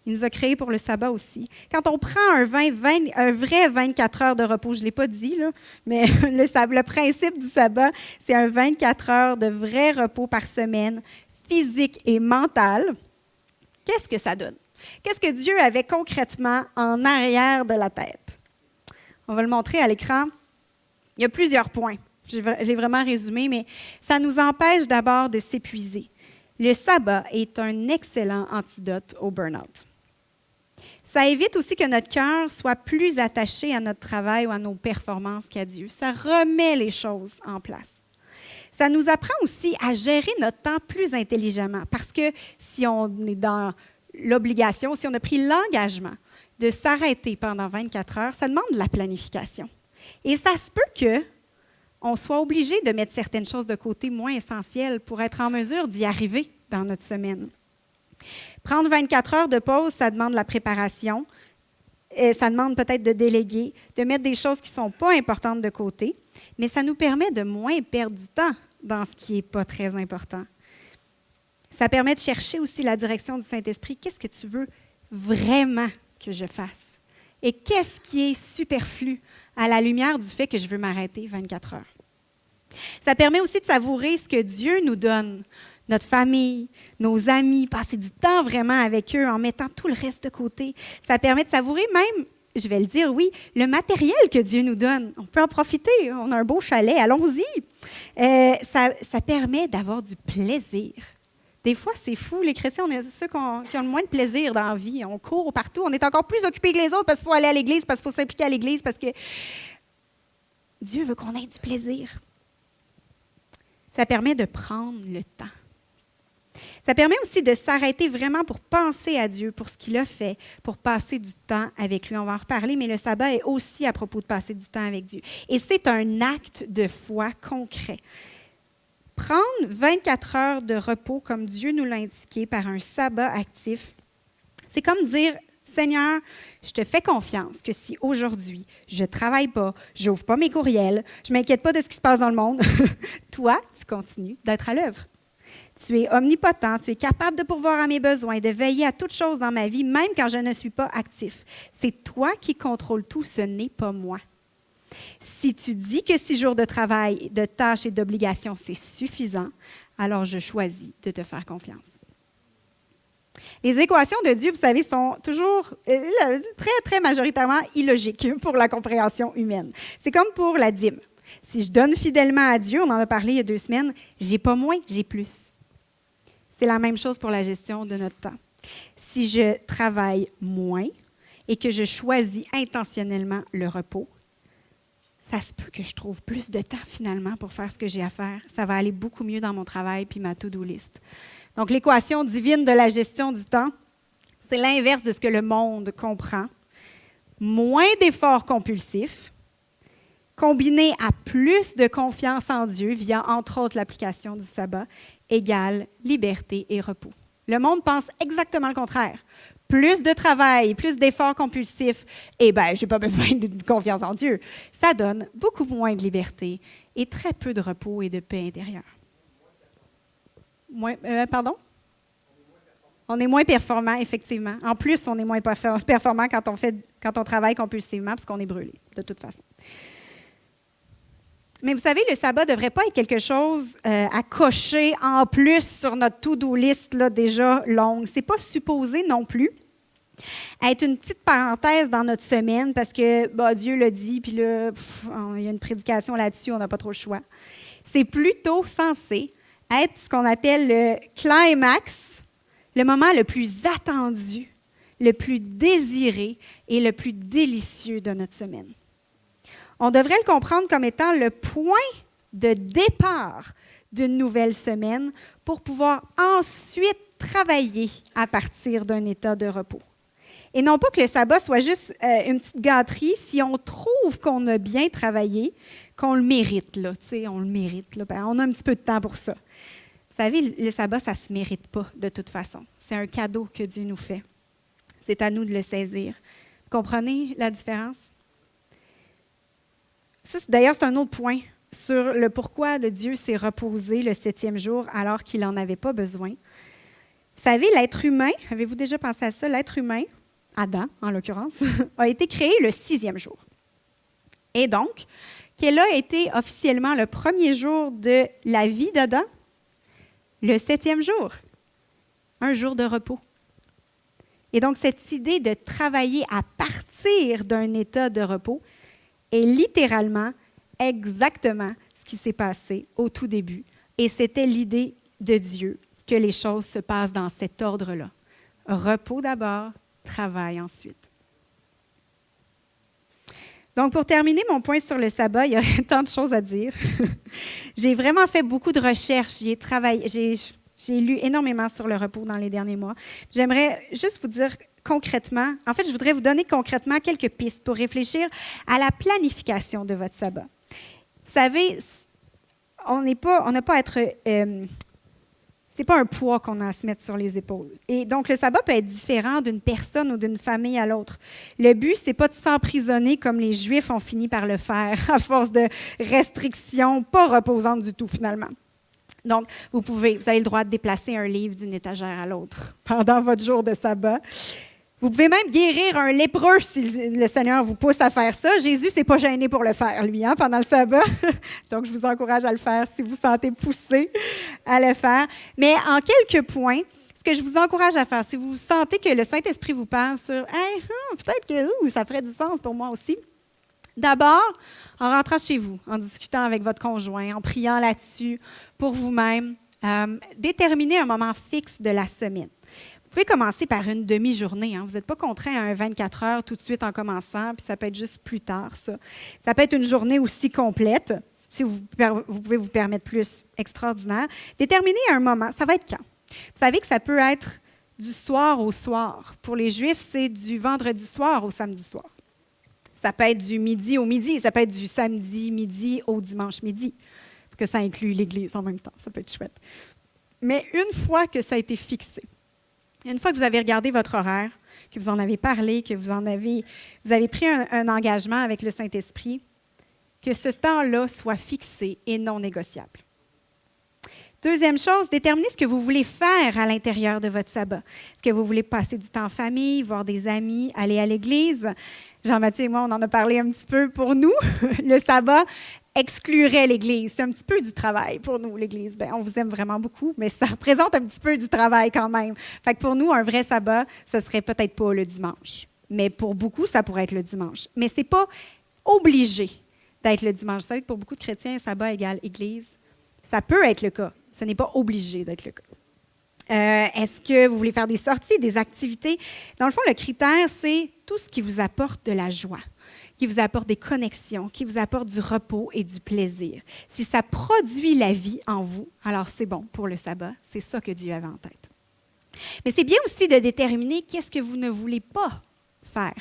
il nous a créés pour le sabbat aussi. Quand on prend un vrai 24 heures de repos, je ne l'ai pas dit, là, mais le principe du sabbat, c'est un 24 heures de vrai repos par semaine, physique et mental. Qu'est-ce que ça donne? Qu'est-ce que Dieu avait concrètement en arrière de la tête? On va le montrer à l'écran. Il y a plusieurs points. J'ai vraiment résumé, mais ça nous empêche d'abord de s'épuiser. Le sabbat est un excellent antidote au burn-out. Ça évite aussi que notre cœur soit plus attaché à notre travail ou à nos performances qu'à Dieu. Ça remet les choses en place. Ça nous apprend aussi à gérer notre temps plus intelligemment, parce que si on est dans l'obligation, si on a pris l'engagement de s'arrêter pendant 24 heures, ça demande de la planification. Et ça se peut qu'on soit obligé de mettre certaines choses de côté moins essentielles pour être en mesure d'y arriver dans notre semaine. Prendre 24 heures de pause, ça demande de la préparation, ça demande peut-être de déléguer, de mettre des choses qui ne sont pas importantes de côté, mais ça nous permet de moins perdre du temps dans ce qui n'est pas très important. Ça permet de chercher aussi la direction du Saint-Esprit. Qu'est-ce que tu veux vraiment que je fasse? Et qu'est-ce qui est superflu à la lumière du fait que je veux m'arrêter 24 heures? Ça permet aussi de savourer ce que Dieu nous donne, notre famille, nos amis, passer du temps vraiment avec eux en mettant tout le reste de côté. Ça permet de savourer même, je vais le dire, oui, le matériel que Dieu nous donne. On peut en profiter, on a un beau chalet, allons-y. Ça permet d'avoir du plaisir. Des fois, c'est fou, les chrétiens, on est ceux qui ont le moins de plaisir dans la vie. On court partout, on est encore plus occupés que les autres parce qu'il faut aller à l'église, parce qu'il faut s'impliquer à l'église, parce que Dieu veut qu'on ait du plaisir. Ça permet de prendre le temps. Ça permet aussi de s'arrêter vraiment pour penser à Dieu, pour ce qu'il a fait, pour passer du temps avec lui. On va en reparler, mais le sabbat est aussi à propos de passer du temps avec Dieu. Et c'est un acte de foi concret. Prendre 24 heures de repos comme Dieu nous l'a indiqué par un sabbat actif, c'est comme dire, Seigneur, je te fais confiance que si aujourd'hui je ne travaille pas, je n'ouvre pas mes courriels, je ne m'inquiète pas de ce qui se passe dans le monde, toi, tu continues d'être à l'œuvre. Tu es omnipotent, tu es capable de pourvoir à mes besoins, de veiller à toute chose dans ma vie, même quand je ne suis pas actif. C'est toi qui contrôles tout, ce n'est pas moi. Si tu dis que 6 jours de travail, de tâches et d'obligations, c'est suffisant, alors je choisis de te faire confiance. Les équations de Dieu, vous savez, sont toujours très, très majoritairement illogiques pour la compréhension humaine. C'est comme pour la dîme. Si je donne fidèlement à Dieu, on en a parlé il y a 2 semaines, j'ai pas moins, j'ai plus. C'est la même chose pour la gestion de notre temps. Si je travaille moins et que je choisis intentionnellement le repos, ça se peut que je trouve plus de temps finalement pour faire ce que j'ai à faire. Ça va aller beaucoup mieux dans mon travail puis ma to-do list. Donc, l'équation divine de la gestion du temps, c'est l'inverse de ce que le monde comprend. Moins d'efforts compulsifs, combiné à plus de confiance en Dieu via, entre autres, l'application du sabbat, égale liberté et repos. Le monde pense exactement le contraire. Plus de travail, plus d'efforts compulsifs, je n'ai pas besoin de confiance en Dieu. Ça donne beaucoup moins de liberté et très peu de repos et de paix intérieure. Pardon? On est moins performant, effectivement. En plus, on est moins performant quand on travaille compulsivement parce qu'on est brûlé, de toute façon. Mais vous savez, le sabbat ne devrait pas être quelque chose à cocher en plus sur notre to-do list là, déjà longue. Ce n'est pas supposé non plus être une petite parenthèse dans notre semaine parce que Dieu l'a dit, puis là, il y a une prédication là-dessus, on n'a pas trop le choix. C'est plutôt censé être ce qu'on appelle le climax, le moment le plus attendu, le plus désiré et le plus délicieux de notre semaine. On devrait le comprendre comme étant le point de départ d'une nouvelle semaine pour pouvoir ensuite travailler à partir d'un état de repos. Et non pas que le sabbat soit juste une petite gâterie si on trouve qu'on a bien travaillé, qu'on le mérite. Là, on le mérite. Là, on a un petit peu de temps pour ça. Vous savez, le sabbat, ça ne se mérite pas de toute façon. C'est un cadeau que Dieu nous fait. C'est à nous de le saisir. Vous comprenez la différence? D'ailleurs, c'est un autre point sur le pourquoi de Dieu s'est reposé le 7e jour alors qu'il n'en avait pas besoin. Vous savez, l'être humain, avez-vous déjà pensé à ça? L'être humain, Adam en l'occurrence, a été créé le 6e jour. Et donc, quel a été officiellement le premier jour de la vie d'Adam? Le 7e jour. Un jour de repos. Et donc, cette idée de travailler à partir d'un état de repos est littéralement exactement ce qui s'est passé au tout début. Et c'était l'idée de Dieu que les choses se passent dans cet ordre-là. Repos d'abord, travail ensuite. Donc, pour terminer mon point sur le sabbat, il y aurait tant de choses à dire. J'ai vraiment fait beaucoup de recherches. J'ai lu énormément sur le repos dans les derniers mois. J'aimerais juste vous dire concrètement, en fait, je voudrais vous donner concrètement quelques pistes pour réfléchir à la planification de votre sabbat. Vous savez, on n'a pas à être... c'est pas un poids qu'on a à se mettre sur les épaules. Et donc, le sabbat peut être différent d'une personne ou d'une famille à l'autre. Le but, c'est pas de s'emprisonner comme les Juifs ont fini par le faire, à force de restrictions pas reposantes du tout, finalement. Donc, vous avez le droit de déplacer un livre d'une étagère à l'autre pendant votre jour de sabbat. Vous pouvez même guérir un lépreux si le Seigneur vous pousse à faire ça. Jésus ne s'est pas gêné pour le faire, lui, pendant le sabbat. Donc, je vous encourage à le faire si vous vous sentez poussé à le faire. Mais en quelques points, ce que je vous encourage à faire, si vous sentez que le Saint-Esprit vous parle sur hey, peut-être que ça ferait du sens pour moi aussi. D'abord, en rentrant chez vous, en discutant avec votre conjoint, en priant là-dessus pour vous-même, déterminez un moment fixe de la semaine. Vous pouvez commencer par une demi-journée. Vous n'êtes pas contraint à un 24 heures tout de suite en commençant, puis ça peut être juste plus tard, ça. Ça peut être une journée aussi complète, si vous pouvez vous permettre plus extraordinaire. Déterminez un moment. Ça va être quand? Vous savez que ça peut être du soir au soir. Pour les Juifs, c'est du vendredi soir au samedi soir. Ça peut être du midi au midi, ça peut être du samedi midi au dimanche midi, que ça inclut l'Église en même temps. Ça peut être chouette. Mais une fois que ça a été fixé, une fois que vous avez regardé votre horaire, que vous en avez parlé, que vous avez pris un engagement avec le Saint-Esprit, que ce temps-là soit fixé et non négociable. Deuxième chose, déterminez ce que vous voulez faire à l'intérieur de votre sabbat. Est-ce que vous voulez passer du temps en famille, voir des amis, aller à l'église? Jean-Mathieu et moi, on en a parlé un petit peu pour nous. Le sabbat exclurait l'Église. C'est un petit peu du travail pour nous, l'Église. Bien, on vous aime vraiment beaucoup, mais ça représente un petit peu du travail quand même. Fait que pour nous, un vrai sabbat, ce serait peut-être pas le dimanche. Mais pour beaucoup, ça pourrait être le dimanche. Mais ce n'est pas obligé d'être le dimanche. Vous savez que pour beaucoup de chrétiens, sabbat égale Église. Ça peut être le cas. Ce n'est pas obligé d'être le cas. Est-ce que vous voulez faire des sorties, des activités? Dans le fond, le critère, c'est tout ce qui vous apporte de la joie, qui vous apporte des connexions, qui vous apporte du repos et du plaisir. Si ça produit la vie en vous, alors c'est bon pour le sabbat. C'est ça que Dieu avait en tête. Mais c'est bien aussi de déterminer qu'est-ce que vous ne voulez pas faire.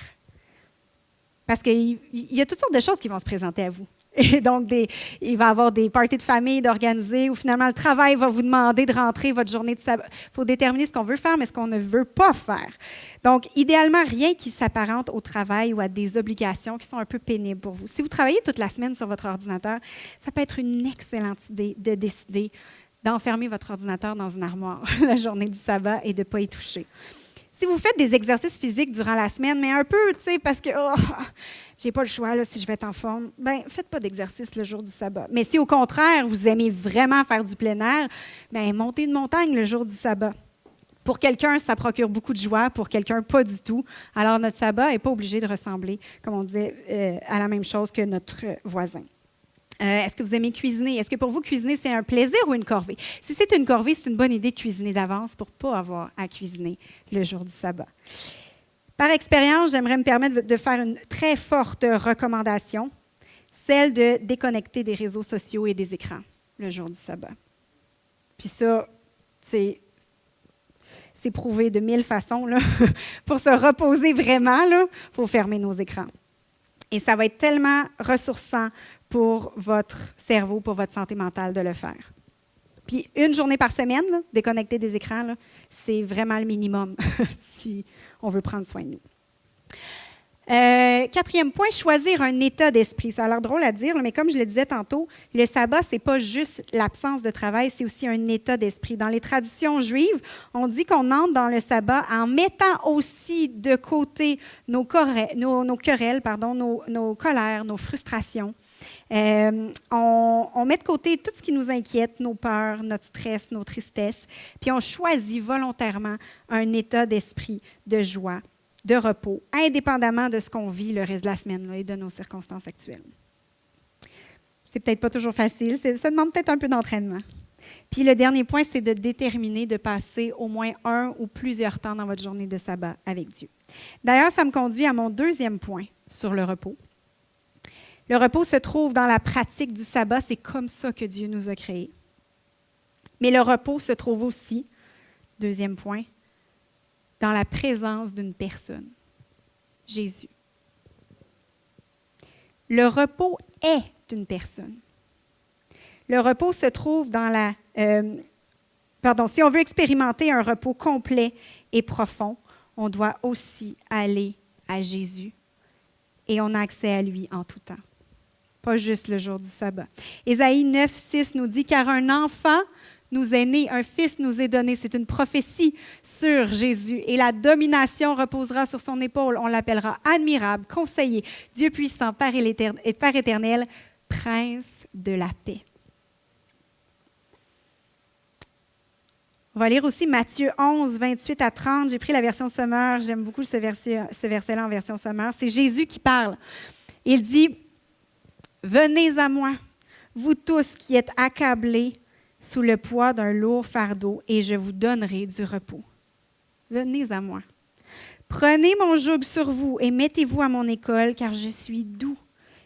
Parce qu'il y a toutes sortes de choses qui vont se présenter à vous. Et donc, il va y avoir des parties de famille d'organiser où finalement le travail va vous demander de rentrer votre journée de sabbat. Il faut déterminer ce qu'on veut faire, mais ce qu'on ne veut pas faire. Donc, idéalement, rien qui s'apparente au travail ou à des obligations qui sont un peu pénibles pour vous. Si vous travaillez toute la semaine sur votre ordinateur, ça peut être une excellente idée de décider d'enfermer votre ordinateur dans une armoire la journée du sabbat et de ne pas y toucher. Si vous faites des exercices physiques durant la semaine, mais un peu, tu sais, parce que j'ai pas le choix là, si je vais être en forme, bien, faites pas d'exercice le jour du sabbat. Mais si au contraire, vous aimez vraiment faire du plein air, bien, montez une montagne le jour du sabbat. Pour quelqu'un, ça procure beaucoup de joie, pour quelqu'un, pas du tout. Alors, notre sabbat n'est pas obligé de ressembler, comme on disait, à la même chose que notre voisin. Est-ce que vous aimez cuisiner? Est-ce que pour vous, cuisiner, c'est un plaisir ou une corvée? Si c'est une corvée, c'est une bonne idée de cuisiner d'avance pour ne pas avoir à cuisiner le jour du sabbat. Par expérience, j'aimerais me permettre de faire une très forte recommandation, celle de déconnecter des réseaux sociaux et des écrans le jour du sabbat. Puis ça, c'est prouvé de 1000 façons. Là. Pour se reposer vraiment, il faut fermer nos écrans. Et ça va être tellement ressourçant pour votre cerveau, pour votre santé mentale de le faire. Puis une journée par semaine, là, déconnecter des écrans, là, c'est vraiment le minimum si on veut prendre soin de nous. Quatrième point, choisir un état d'esprit. Ça a l'air drôle à dire, mais comme je le disais tantôt, le sabbat, ce n'est pas juste l'absence de travail, c'est aussi un état d'esprit. Dans les traditions juives, on dit qu'on entre dans le sabbat en mettant aussi de côté nos querelles, nos colères, nos frustrations. On met de côté tout ce qui nous inquiète, nos peurs, notre stress, nos tristesses, puis on choisit volontairement un état d'esprit de joie, de repos, indépendamment de ce qu'on vit le reste de la semaine là, et de nos circonstances actuelles. C'est peut-être pas toujours facile, ça demande peut-être un peu d'entraînement. Puis le dernier point, c'est de déterminer de passer au moins un ou plusieurs temps dans votre journée de sabbat avec Dieu. D'ailleurs, ça me conduit à mon deuxième point sur le repos. Le repos se trouve dans la pratique du sabbat, c'est comme ça que Dieu nous a créés. Mais le repos se trouve aussi, deuxième point, dans la présence d'une personne, Jésus. Le repos est une personne. Le repos se trouve dans la... si on veut expérimenter un repos complet et profond, on doit aussi aller à Jésus et on a accès à lui en tout temps. Pas juste le jour du sabbat. Ésaïe 9, 6 nous dit « Car un enfant nous est né, un fils nous est donné. » C'est une prophétie sur Jésus. Et la domination reposera sur son épaule. On l'appellera admirable, conseiller, Dieu puissant, Père éternel, prince de la paix. On va lire aussi Matthieu 11, 28 à 30. J'ai pris la version Sommaire. J'aime beaucoup ce verset-là en version Sommaire. C'est Jésus qui parle. Il dit « Venez à moi, vous tous qui êtes accablés sous le poids d'un lourd fardeau, et je vous donnerai du repos. Venez à moi. Prenez mon joug sur vous et mettez-vous à mon école, car je suis doux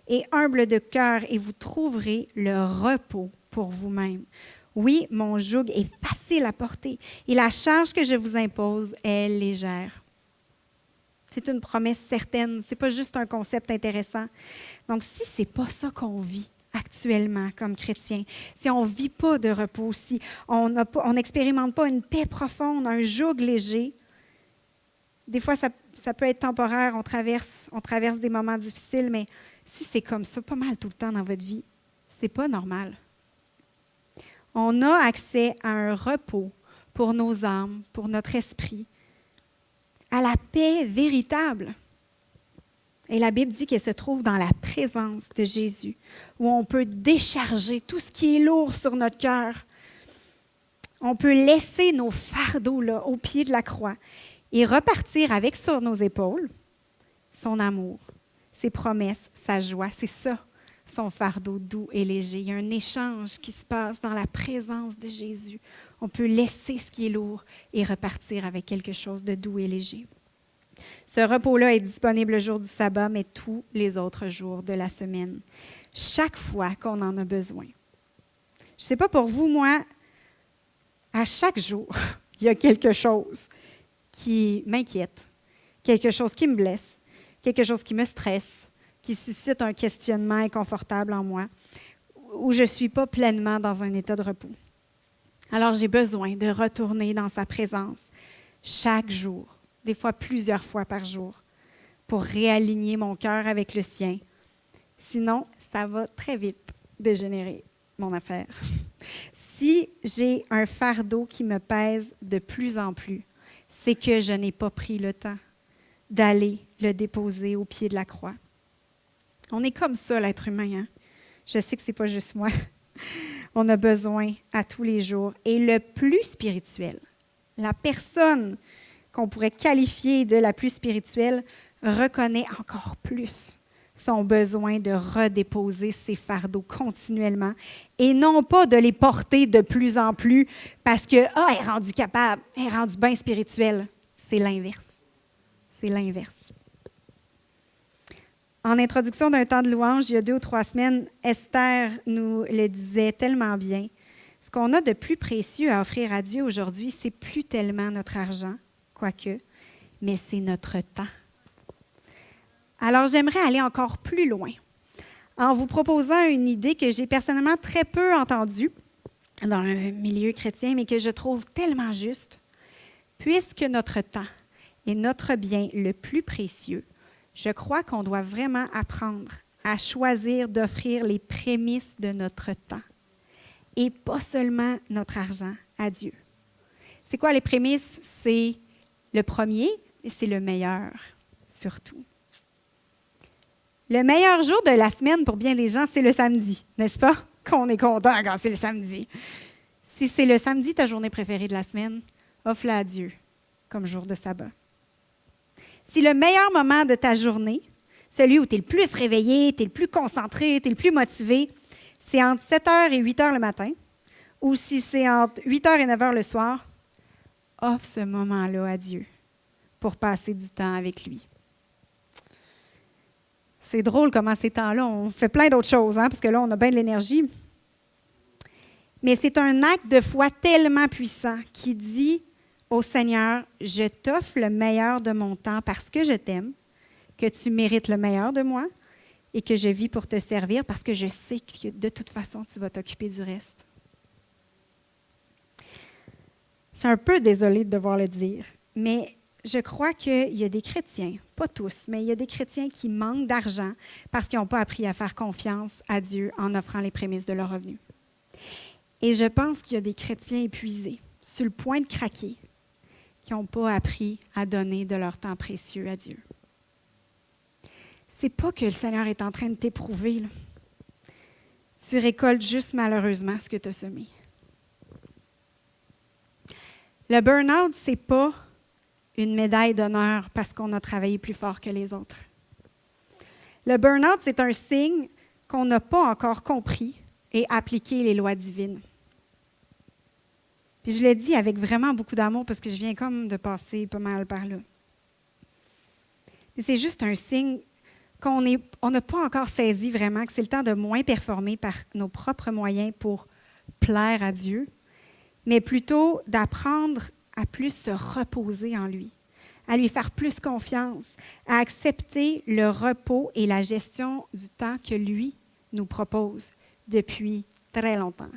et humble de cœur, et vous trouverez le repos pour vous-même. Oui, mon joug est facile à porter, et la charge que je vous impose est légère. » C'est une promesse certaine, ce n'est pas juste un concept intéressant. Donc, si ce n'est pas ça qu'on vit actuellement comme chrétien, si on ne vit pas de repos, si on n'expérimente pas une paix profonde, un joug léger, des fois, ça peut être temporaire, on traverse des moments difficiles, mais si c'est comme ça, pas mal tout le temps dans votre vie, ce n'est pas normal. On a accès à un repos pour nos âmes, pour notre esprit, à la paix véritable. Et la Bible dit qu'elle se trouve dans la présence de Jésus, où on peut décharger tout ce qui est lourd sur notre cœur. On peut laisser nos fardeaux là, au pied de la croix et repartir avec sur nos épaules son amour, ses promesses, sa joie. C'est ça, son fardeau doux et léger. Il y a un échange qui se passe dans la présence de Jésus. On peut laisser ce qui est lourd et repartir avec quelque chose de doux et léger. Ce repos-là est disponible le jour du sabbat, mais tous les autres jours de la semaine, chaque fois qu'on en a besoin. Je ne sais pas pour vous, moi, à chaque jour, il y a quelque chose qui m'inquiète, quelque chose qui me blesse, quelque chose qui me stresse, qui suscite un questionnement inconfortable en moi, où je ne suis pas pleinement dans un état de repos. Alors, j'ai besoin de retourner dans sa présence chaque jour, des fois plusieurs fois par jour, pour réaligner mon cœur avec le sien. Sinon, ça va très vite dégénérer, mon affaire. Si j'ai un fardeau qui me pèse de plus en plus, c'est que je n'ai pas pris le temps d'aller le déposer au pied de la croix. On est comme ça, l'être humain. Hein? Je sais que ce n'est pas juste moi. On a besoin à tous les jours. Et le plus spirituel, la personne qu'on pourrait qualifier de la plus spirituelle, reconnaît encore plus son besoin de redéposer ses fardeaux continuellement et non pas de les porter de plus en plus parce que « elle est rendue capable, elle est rendue bien spirituelle ». C'est l'inverse. C'est l'inverse. En introduction d'un temps de louange, il y a 2 ou 3 semaines, Esther nous le disait tellement bien. Ce qu'on a de plus précieux à offrir à Dieu aujourd'hui, c'est plus tellement notre argent, quoique, mais c'est notre temps. Alors, j'aimerais aller encore plus loin en vous proposant une idée que j'ai personnellement très peu entendue dans le milieu chrétien, mais que je trouve tellement juste. Puisque notre temps est notre bien le plus précieux, je crois qu'on doit vraiment apprendre à choisir d'offrir les prémices de notre temps et pas seulement notre argent à Dieu. C'est quoi les prémices? C'est le premier, et c'est le meilleur, surtout. Le meilleur jour de la semaine pour bien des gens, c'est le samedi, n'est-ce pas? Qu'on est content quand c'est le samedi. Si c'est le samedi ta journée préférée de la semaine, offre-la à Dieu comme jour de sabbat. Si le meilleur moment de ta journée, celui où tu es le plus réveillé, tu es le plus concentré, tu es le plus motivé, c'est entre 7h et 8h le matin, ou si c'est entre 8h et 9h le soir, offre ce moment-là à Dieu pour passer du temps avec lui. C'est drôle comment ces temps-là, on fait plein d'autres choses, parce que là, on a bien de l'énergie. Mais c'est un acte de foi tellement puissant qui dit au Seigneur, je t'offre le meilleur de mon temps parce que je t'aime, que tu mérites le meilleur de moi et que je vis pour te servir parce que je sais que de toute façon, tu vas t'occuper du reste. Je suis un peu désolée de devoir le dire, mais je crois qu'il y a des chrétiens, pas tous, mais il y a des chrétiens qui manquent d'argent parce qu'ils n'ont pas appris à faire confiance à Dieu en offrant les prémices de leurs revenus. Et je pense qu'il y a des chrétiens épuisés, sur le point de craquer, qui n'ont pas appris à donner de leur temps précieux à Dieu. C'est pas que le Seigneur est en train de t'éprouver, là. Tu récoltes juste malheureusement ce que tu as semé. Le burn-out, ce n'est pas une médaille d'honneur parce qu'on a travaillé plus fort que les autres. Le burn-out, c'est un signe qu'on n'a pas encore compris et appliqué les lois divines. Puis je le dis avec vraiment beaucoup d'amour parce que je viens comme de passer pas mal par là. Mais c'est juste un signe qu'on n'a pas encore saisi vraiment que c'est le temps de moins performer par nos propres moyens pour plaire à Dieu, mais plutôt d'apprendre à plus se reposer en lui, à lui faire plus confiance, à accepter le repos et la gestion du temps que lui nous propose depuis très longtemps.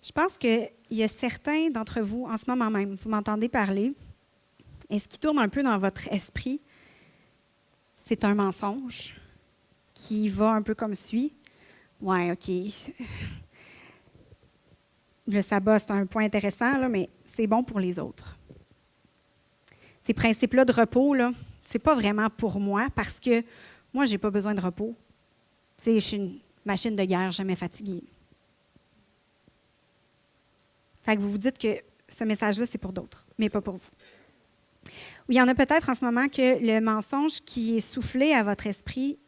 Je pense qu'il y a certains d'entre vous, en ce moment même, vous m'entendez parler, et ce qui tourne un peu dans votre esprit, c'est un mensonge qui va un peu comme suit. Ouais, OK. Le sabbat, c'est un point intéressant, là, mais c'est bon pour les autres. Ces principes-là de repos, là, c'est pas vraiment pour moi parce que moi, je n'ai pas besoin de repos. Je suis une machine de guerre, jamais fatiguée. Fait que vous vous dites que ce message-là, c'est pour d'autres, mais pas pour vous. Ou il y en a peut-être en ce moment que le mensonge qui est soufflé à votre esprit,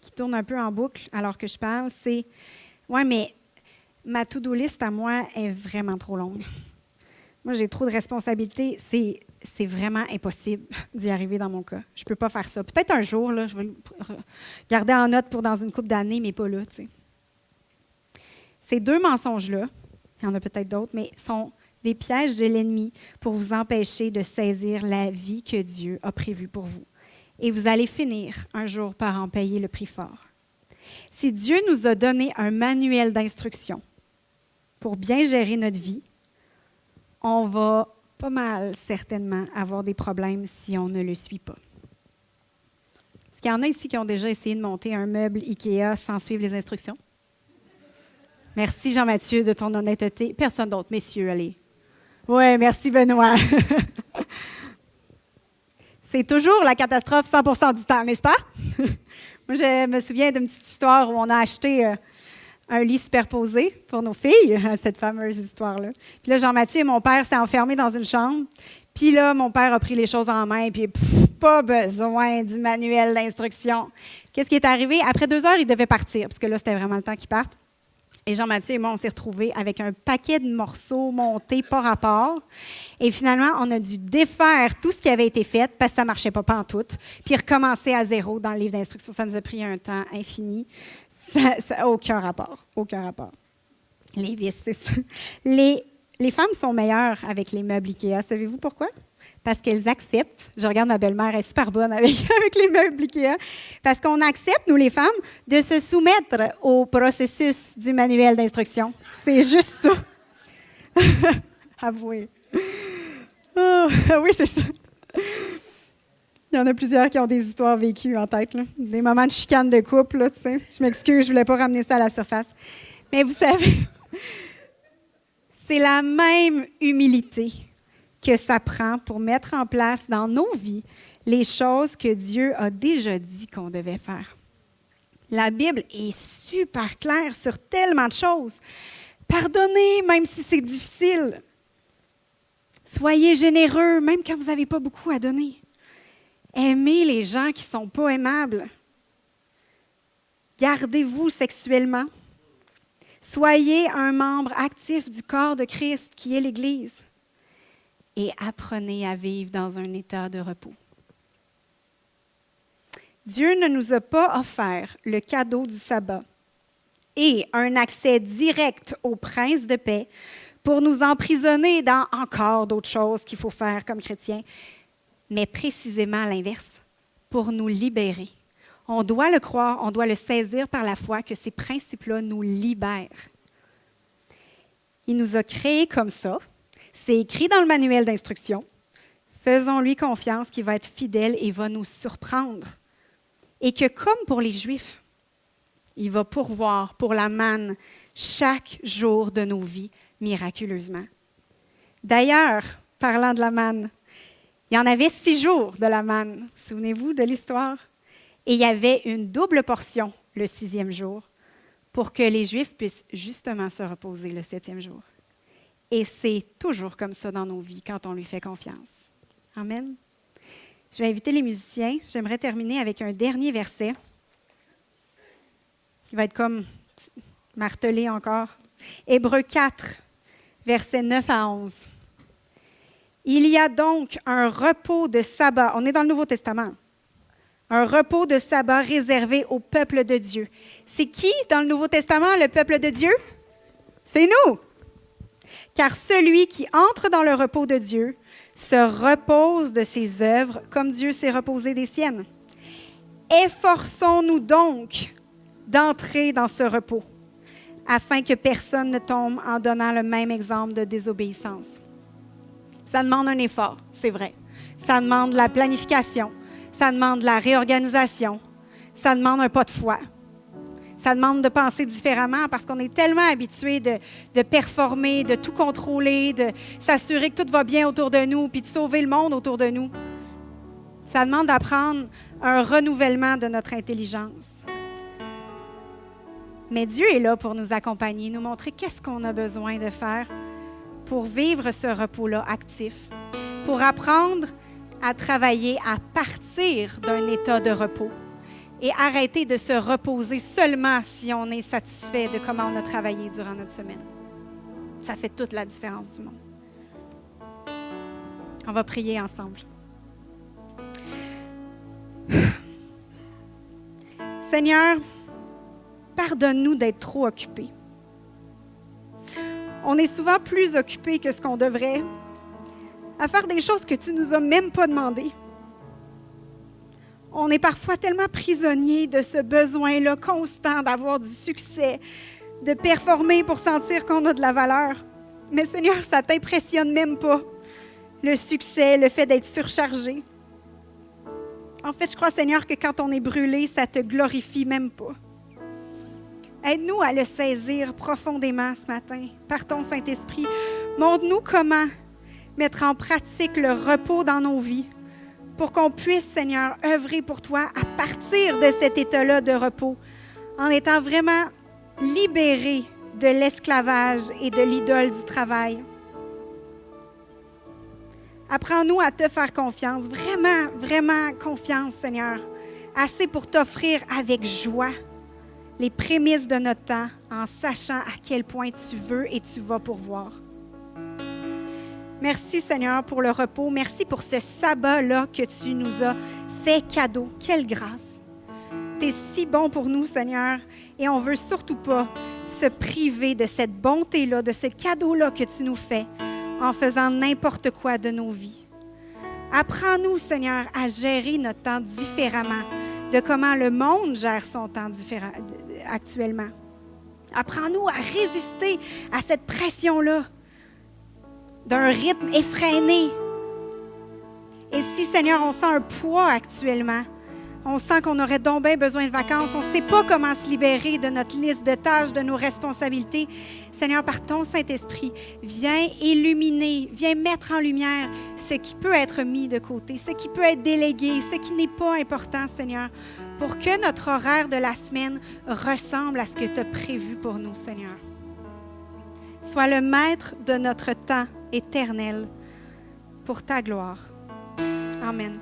qui tourne un peu en boucle alors que je parle, c'est « Ouais, mais ma to-do list à moi est vraiment trop longue. Moi, j'ai trop de responsabilités. C'est vraiment impossible d'y arriver dans mon cas. Je ne peux pas faire ça. Peut-être un jour, là, je vais le garder en note pour dans une couple d'années, mais pas là. T'sais. » Ces deux mensonges-là, il y en a peut-être d'autres, mais sont des pièges de l'ennemi pour vous empêcher de saisir la vie que Dieu a prévue pour vous. Et vous allez finir un jour par en payer le prix fort. Si Dieu nous a donné un manuel d'instruction pour bien gérer notre vie, on va pas mal certainement avoir des problèmes si on ne le suit pas. Est-ce qu'il y en a ici qui ont déjà essayé de monter un meuble IKEA sans suivre les instructions? Merci Jean-Mathieu de ton honnêteté. Personne d'autre, messieurs, allez. Oui, merci Benoît. C'est toujours la catastrophe 100% du temps, n'est-ce pas? Moi, je me souviens d'une petite histoire où on a acheté un lit superposé pour nos filles, cette fameuse histoire-là. Puis là, Jean-Mathieu et mon père s'est enfermés dans une chambre. Puis là, mon père a pris les choses en main, puis pas besoin du manuel d'instruction. Qu'est-ce qui est arrivé? Après 2 heures, il devait partir, parce que là, c'était vraiment le temps qu'il parte. Et Jean-Mathieu et moi, on s'est retrouvés avec un paquet de morceaux montés par rapport. Et finalement, on a dû défaire tout ce qui avait été fait parce que ça ne marchait pas pantoute, puis recommencer à zéro dans le livre d'instruction. Ça nous a pris un temps infini. Ça n'a aucun rapport. Aucun rapport. Les vis, c'est ça. Les femmes sont meilleures avec les meubles IKEA. Savez-vous pourquoi? parce qu'elles acceptent, je regarde ma belle-mère, elle est super bonne avec les meubles Ikea, parce qu'on accepte, nous les femmes, de se soumettre au processus du manuel d'instruction. C'est juste ça. Avouez. Oh, oui, c'est ça. Il y en a plusieurs qui ont des histoires vécues en tête, là. Des moments de chicane de couple, là, tu sais. Je m'excuse, je ne voulais pas ramener ça à la surface. Mais vous savez, c'est la même humilité que ça prend pour mettre en place dans nos vies les choses que Dieu a déjà dit qu'on devait faire. La Bible est super claire sur tellement de choses. Pardonnez, même si c'est difficile. Soyez généreux, même quand vous n'avez pas beaucoup à donner. Aimez les gens qui ne sont pas aimables. Gardez-vous sexuellement. Soyez un membre actif du corps de Christ qui est l'Église. Et apprenez à vivre dans un état de repos. Dieu ne nous a pas offert le cadeau du sabbat et un accès direct au prince de paix pour nous emprisonner dans encore d'autres choses qu'il faut faire comme chrétiens, mais précisément l'inverse, pour nous libérer. On doit le croire, on doit le saisir par la foi que ces principes-là nous libèrent. Il nous a créés comme ça. C'est écrit dans le manuel d'instruction. Faisons-lui confiance qu'il va être fidèle et va nous surprendre. Et que comme pour les Juifs, il va pourvoir pour la manne chaque jour de nos vies miraculeusement. D'ailleurs, parlant de la manne, il y en avait 6 jours de la manne. Souvenez-vous de l'histoire? Et il y avait une double portion le 6e jour pour que les Juifs puissent justement se reposer le 7e jour. Et c'est toujours comme ça dans nos vies quand on lui fait confiance. Amen. Je vais inviter les musiciens. J'aimerais terminer avec un dernier verset. Il va être comme martelé encore. Hébreux 4, versets 9 à 11. Il y a donc un repos de sabbat. On est dans le Nouveau Testament. Un repos de sabbat réservé au peuple de Dieu. C'est qui dans le Nouveau Testament, le peuple de Dieu? C'est nous. Car celui qui entre dans le repos de Dieu se repose de ses œuvres comme Dieu s'est reposé des siennes. Efforçons-nous donc d'entrer dans ce repos, afin que personne ne tombe en donnant le même exemple de désobéissance. Ça demande un effort, c'est vrai. Ça demande de la planification, ça demande de la réorganisation, ça demande un pas de foi. Ça demande de penser différemment parce qu'on est tellement habitué de performer, de tout contrôler, de s'assurer que tout va bien autour de nous, puis de sauver le monde autour de nous. Ça demande d'apprendre un renouvellement de notre intelligence. Mais Dieu est là pour nous accompagner, nous montrer qu'est-ce qu'on a besoin de faire pour vivre ce repos-là actif, pour apprendre à travailler à partir d'un état de repos. Et arrêter de se reposer seulement si on est satisfait de comment on a travaillé durant notre semaine. Ça fait toute la différence du monde. On va prier ensemble. Seigneur, pardonne-nous d'être trop occupés. On est souvent plus occupés que ce qu'on devrait à faire des choses que tu nous as même pas demandées. On est parfois tellement prisonniers de ce besoin-là constant d'avoir du succès, de performer pour sentir qu'on a de la valeur. Mais Seigneur, ça ne t'impressionne même pas, le succès, le fait d'être surchargé. En fait, je crois, Seigneur, que quand on est brûlé, ça ne te glorifie même pas. Aide-nous à le saisir profondément ce matin par ton Saint-Esprit. Montre-nous comment mettre en pratique le repos dans nos vies, pour qu'on puisse, Seigneur, œuvrer pour toi à partir de cet état-là de repos, en étant vraiment libérés de l'esclavage et de l'idole du travail. Apprends-nous à te faire confiance, vraiment, vraiment confiance, Seigneur, assez pour t'offrir avec joie les prémices de notre temps, en sachant à quel point tu veux et tu vas pourvoir. Merci, Seigneur, pour le repos. Merci pour ce sabbat-là que tu nous as fait cadeau. Quelle grâce! Tu es si bon pour nous, Seigneur, et on ne veut surtout pas se priver de cette bonté-là, de ce cadeau-là que tu nous fais en faisant n'importe quoi de nos vies. Apprends-nous, Seigneur, à gérer notre temps différemment de comment le monde gère son temps actuellement. Apprends-nous à résister à cette pression-là d'un rythme effréné. Et si, Seigneur, on sent un poids actuellement, on sent qu'on aurait donc bien besoin de vacances, on ne sait pas comment se libérer de notre liste de tâches, de nos responsabilités, Seigneur, par ton Saint-Esprit, viens illuminer, viens mettre en lumière ce qui peut être mis de côté, ce qui peut être délégué, ce qui n'est pas important, Seigneur, pour que notre horaire de la semaine ressemble à ce que tu as prévu pour nous, Seigneur. Sois le maître de notre temps éternel pour ta gloire. Amen.